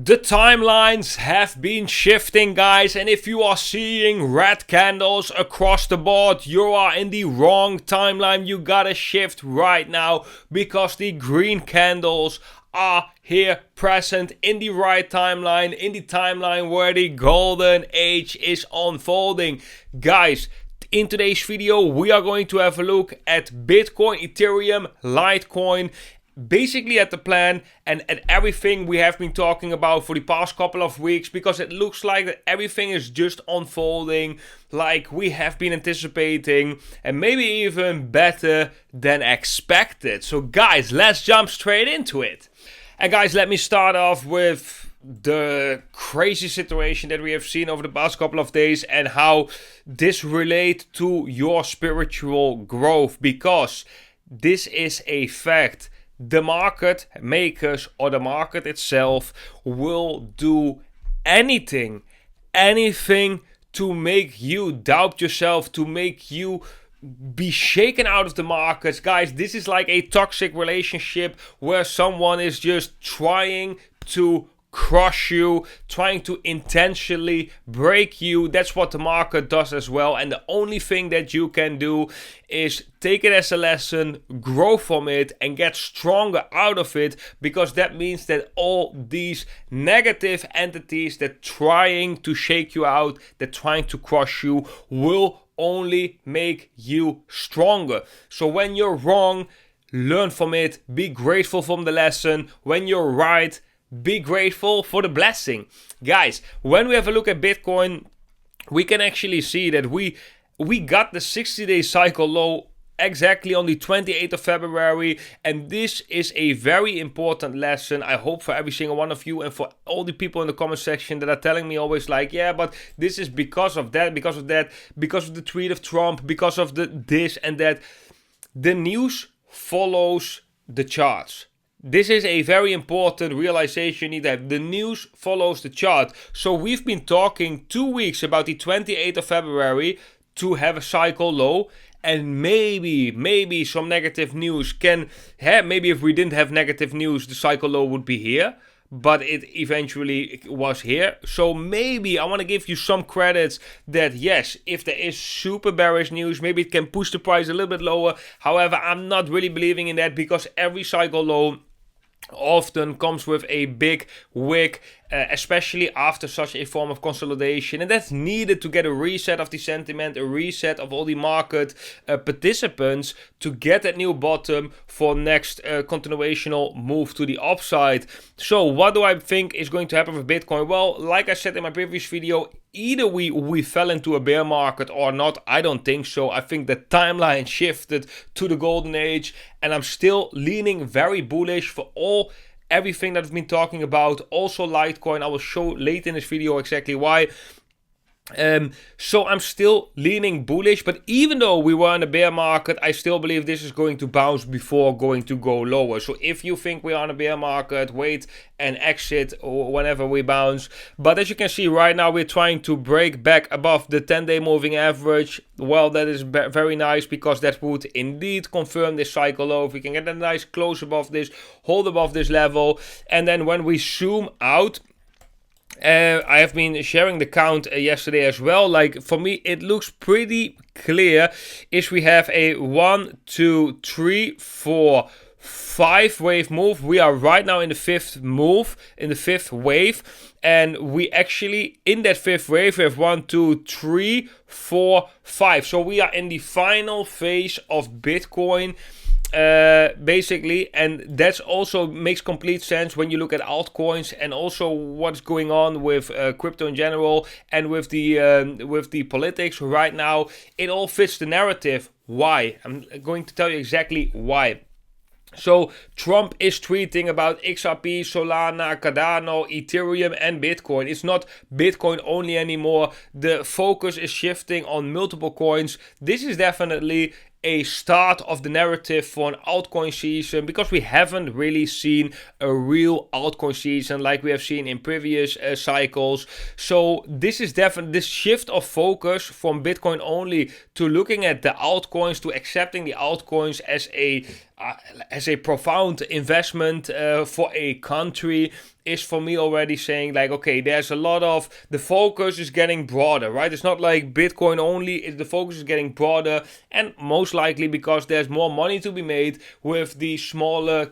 The timelines have been shifting, guys, and if you are seeing red candles across the board, you are in the wrong timeline. You gotta shift right now because the green candles are here present in the right timeline, in the timeline where the golden age is unfolding. Guys, in today's video, we are going to have a look at Bitcoin, Ethereum, Litecoin, basically at the plan and at everything we have been talking about for the past couple of weeks, because it looks like that everything is just unfolding like we have been anticipating and maybe even better than expected. So guys, let's jump straight into it. And guys, let me start off with the crazy situation that we have seen over the past couple of days and how this relates to your spiritual growth, because this is a fact. The market makers or the market itself will do anything to make you doubt yourself, to make you be shaken out of the markets. Guys, this is like a toxic relationship where someone is just trying to crush you, trying to intentionally break you. That's what the market does as well, and the only thing that you can do is take it as a lesson, grow from it, and get stronger out of it, because that means that all these negative entities that trying to shake you out, that trying to crush you, will only make you stronger. So when you're wrong, learn from it, be grateful from the lesson. When you're right, be grateful for the blessing. Guys, when we have a look at Bitcoin, we can actually see that we got the 60-day cycle low exactly on the 28th of February, and this is a very important lesson, I hope, for every single one of you, and for all the people in the comment section that are telling me always like, yeah, but this is because of that, because of the tweet of Trump, because of the this and that. The news follows the charts. This is a very important realization you need to have. The news follows the chart. So we've been talking 2 weeks about the 28th of February to have a cycle low. And maybe some negative news can have, maybe if we didn't have negative news, the cycle low would be here. But it eventually was here. So maybe I want to give you some credits that yes, if there is super bearish news, maybe it can push the price a little bit lower. However, I'm not really believing in that, because every cycle low often comes with a big wick, especially after such a form of consolidation, and that's needed to get a reset of the sentiment, a reset of all the market participants to get that new bottom for next continuational move to the upside. So what do I think is going to happen with Bitcoin? Well, like I said in my previous video, either we fell into a bear market or not. I don't think so. I think the timeline shifted to the golden age, and I'm still leaning very bullish for everything that I've been talking about. Also Litecoin, I will show later in this video exactly why. So I'm still leaning bullish, but even though we were in a bear market, I still believe this is going to bounce before going to go lower. So if you think we are in a bear market, wait and exit whenever we bounce. But as you can see right now, we're trying to break back above the 10-day moving average. Well, that is very nice, because that would indeed confirm this cycle low. If we can get a nice close above this, hold above this level, and then when we zoom out, I have been sharing the count yesterday as well. Like, for me, it looks pretty clear. Is we have a 1, 2, 3, 4, 5 wave move. We are right now in the fifth move, in the fifth wave. And we actually, in that fifth wave, we have 1, 2, 3, 4, 5. So we are in the final phase of Bitcoin, basically, and that's also makes complete sense when you look at altcoins and also what's going on with crypto in general and with the politics right now. It all fits the narrative. Why? I'm going to tell you exactly why. So Trump is tweeting about XRP, Solana, Cardano, Ethereum and Bitcoin. It's not Bitcoin only anymore. The focus is shifting on multiple coins. This is definitely a start of the narrative for an altcoin season, because we haven't really seen a real altcoin season like we have seen in previous cycles. So this is definitely this shift of focus from Bitcoin only to looking at the altcoins, to accepting the altcoins as a as a profound investment for a country is for me already saying like, okay, there's a lot of, the focus is getting broader, right? It's not like Bitcoin only, the focus is getting broader, and most likely because there's more money to be made with the smaller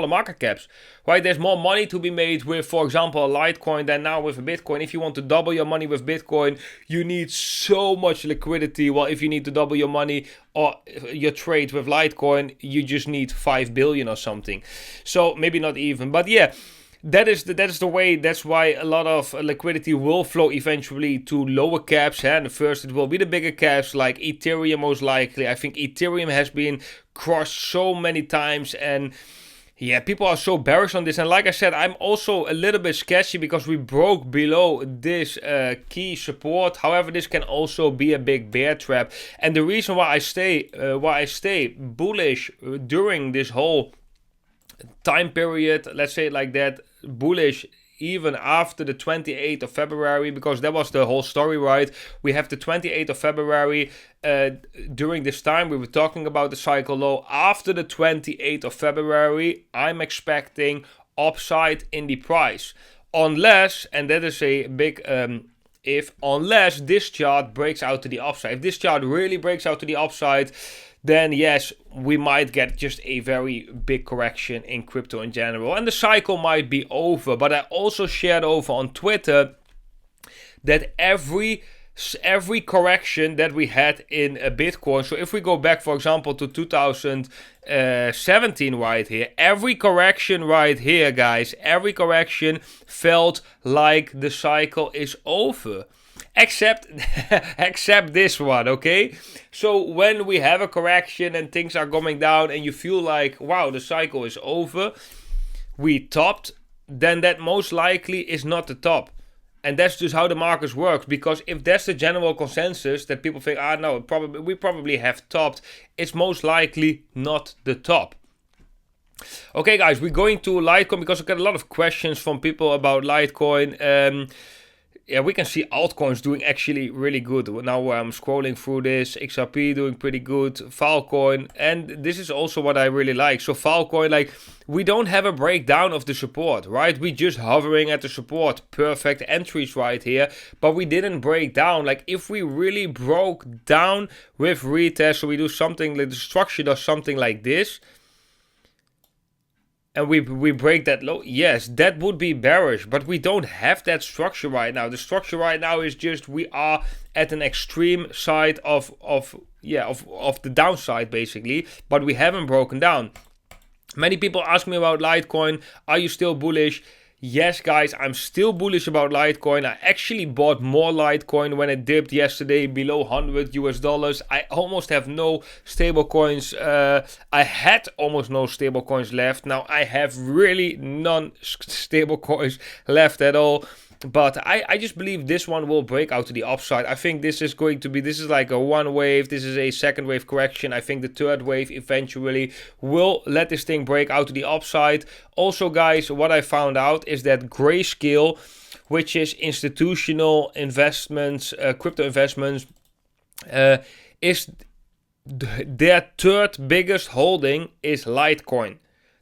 market caps, right? There's more money to be made with, for example, a Litecoin than now with a Bitcoin. If you want to double your money with Bitcoin, you need so much liquidity. Well, if you need to double your money or your trade with Litecoin, you just need 5 billion or something. So maybe not even, but yeah. That is the way. That's why a lot of liquidity will flow eventually to lower caps. And first it will be the bigger caps like Ethereum most likely. I think Ethereum has been crushed so many times, and yeah, people are so bearish on this. And like I said, I'm also a little bit sketchy because we broke below this key support. However, this can also be a big bear trap. And the reason why I stay bullish during this whole time period, let's say it like that, bullish even after the 28th of February, because that was the whole story, right? We have the 28th of February. During this time, we were talking about the cycle low. After the 28th of February, I'm expecting upside in the price. Unless, and that is a big unless this chart breaks out to the upside. If this chart really breaks out to the upside, then yes, we might get just a very big correction in crypto in general. And the cycle might be over. But I also shared over on Twitter that every correction that we had in a Bitcoin, so if we go back, for example, to 2017 right here, every correction right here, guys, every correction felt like the cycle is over. Except this one, okay? So when we have a correction and things are coming down and you feel like, wow, the cycle is over, we topped, then that most likely is not the top. And that's just how the markets work, because if that's the general consensus that people think, no, we probably have topped, it's most likely not the top. Okay, guys, we're going to Litecoin because I got a lot of questions from people about Litecoin. Yeah, we can see altcoins doing actually really good. Now I'm scrolling through this, XRP doing pretty good, Filecoin, and this is also what I really like. So Filecoin, like, we don't have a breakdown of the support, right? We just hovering at the support, perfect entries right here, but we didn't break down. Like, if we really broke down with retest, so we do something like the structure does something like this, and we break that low, yes, that would be bearish, but we don't have that structure right now. The structure right now is just we are at an extreme side of the downside basically, but we haven't broken down. Many people ask me about Litecoin. Are you still bullish? Yes, guys, I'm still bullish about Litecoin. I actually bought more Litecoin when it dipped yesterday below $100. I almost have no stable coins. I had almost no stable coins left. Now I have really none stable coins left at all. But I just believe this one will break out to the upside. I think this is like a one wave. This is a second wave correction. I think the third wave eventually will let this thing break out to the upside. Also, guys, what I found out is that Grayscale, which is institutional investments, crypto investments, is their third biggest holding is Litecoin.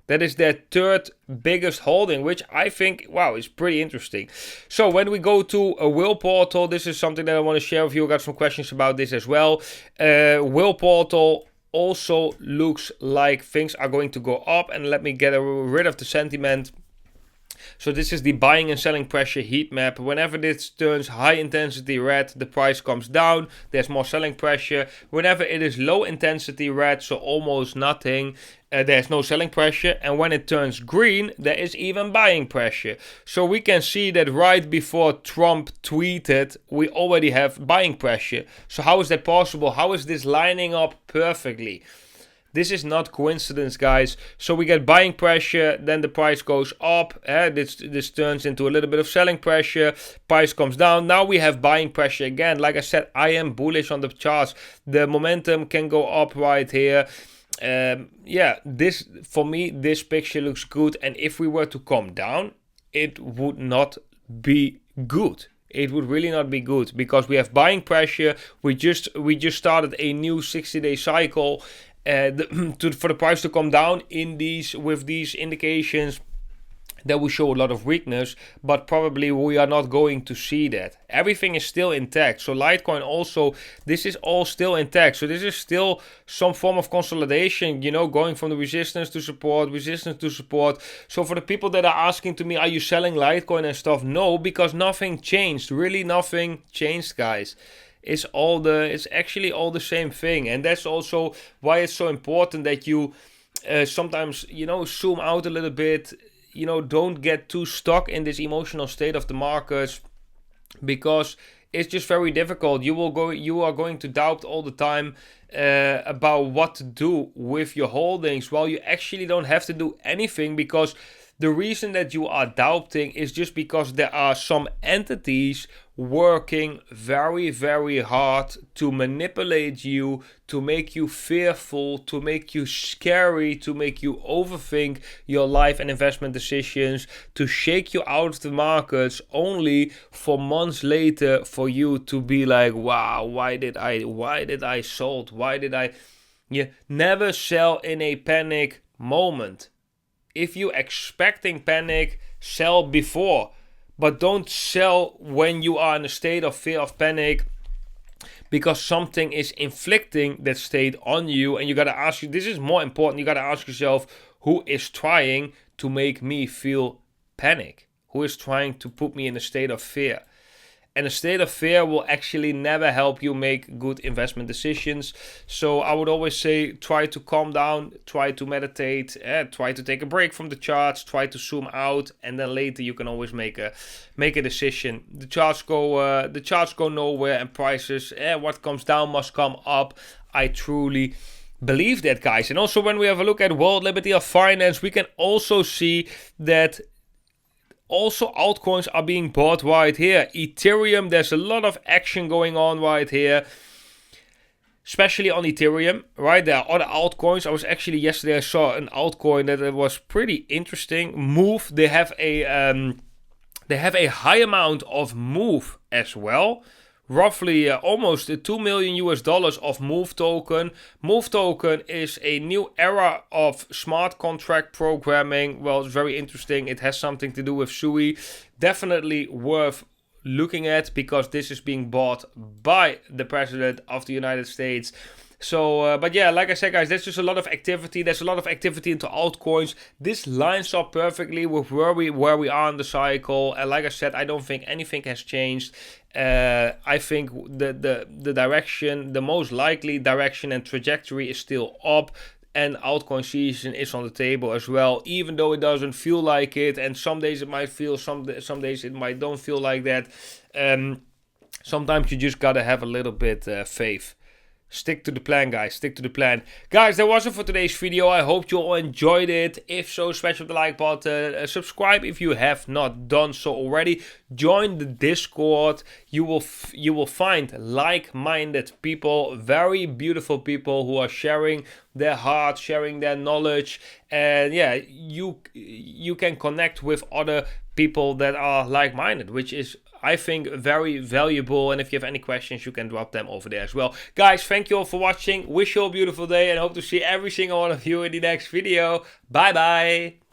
That is their third biggest holding, which I think, wow, is pretty interesting. So when we go to a Will Portal, this is something that I want to share with you. I got some questions about this as well. Will Portal also looks like things are going to go up. And let me get rid of the sentiment. So this is the buying and selling pressure heat map. Whenever this turns high intensity red, the price comes down. There's more selling pressure. Whenever it is low intensity red, so almost nothing, there's no selling pressure. And when it turns green, there is even buying pressure. So we can see that right before Trump tweeted, we already have buying pressure. So how is that possible? How is this lining up perfectly? This is not coincidence, guys. So we get buying pressure, then the price goes up. This turns into a little bit of selling pressure. Price comes down. Now we have buying pressure again. Like I said, I am bullish on the charts. The momentum can go up right here. This for me, this picture looks good. And if we were to come down, it would not be good. It would really not be good because we have buying pressure. We just started a new 60-day cycle for the price to come down with these indications that will show a lot of weakness, but probably we are not going to see that. Everything is still intact. So Litecoin also, this is all still intact. So this is still some form of consolidation, you know, going from the resistance to support. So for the people that are asking to me, are you selling Litecoin and stuff? No, because nothing changed. Really nothing changed, guys. It's actually all the same thing. And that's also why it's so important that you sometimes, you know, zoom out a little bit. You know, don't get too stuck in this emotional state of the markets, because it's just very difficult. You are going to doubt all the time about what to do with your holdings, while you actually don't have to do anything, because the reason that you are doubting is just because there are some entities working very, very hard to manipulate you, to make you fearful, to make you scary, to make you overthink your life and investment decisions, to shake you out of the markets, only for months later for you to be like, wow, why did I sold? You never sell in a panic moment. If you're expecting panic, sell before. But don't sell when you are in a state of fear of panic, because something is inflicting that state on you. And you got to ask you, this is more important, you got to ask yourself, who is trying to make me feel panic? Who is trying to put me in a state of fear? And a state of fear will actually never help you make good investment decisions. So I would always say, try to calm down, try to meditate, try to take a break from the charts, try to zoom out, and then later you can always make a decision. The charts go nowhere, and prices, what comes down must come up. I truly believe that, guys. And also, when we have a look at World Liberty of Finance, we can also see that also altcoins are being bought right here. Ethereum, there's a lot of action going on right here, especially on Ethereum, right? There are other altcoins. Yesterday I saw an altcoin that was pretty interesting. Move, they have a high amount of Move as well. Roughly almost $2 million of Move token. Move token is a new era of smart contract programming. Well, it's very interesting. It has something to do with SUI. Definitely worth looking at, because this is being bought by the President of the United States. So, but yeah, like I said, guys, there's just a lot of activity. There's a lot of activity into altcoins. This lines up perfectly with where we are in the cycle. And like I said, I don't think anything has changed. I think the direction, the most likely direction and trajectory is still up. And altcoin season is on the table as well, even though it doesn't feel like it. And some days it might feel, some days it might don't feel like that. Sometimes you just gotta have a little bit faith. Stick to the plan, guys. Stick to the plan. Guys, that was it for today's video. I hope you all enjoyed it. If so, smash the like button. Subscribe if you have not done so already. Join the Discord. You will find like-minded people, very beautiful people who are sharing their heart, sharing their knowledge. And yeah, you can connect with other people that are like-minded, which is, I think, very valuable. And if you have any questions, you can drop them over there as well. Guys, thank you all for watching. Wish you all a beautiful day, and hope to see every single one of you in the next video. Bye bye.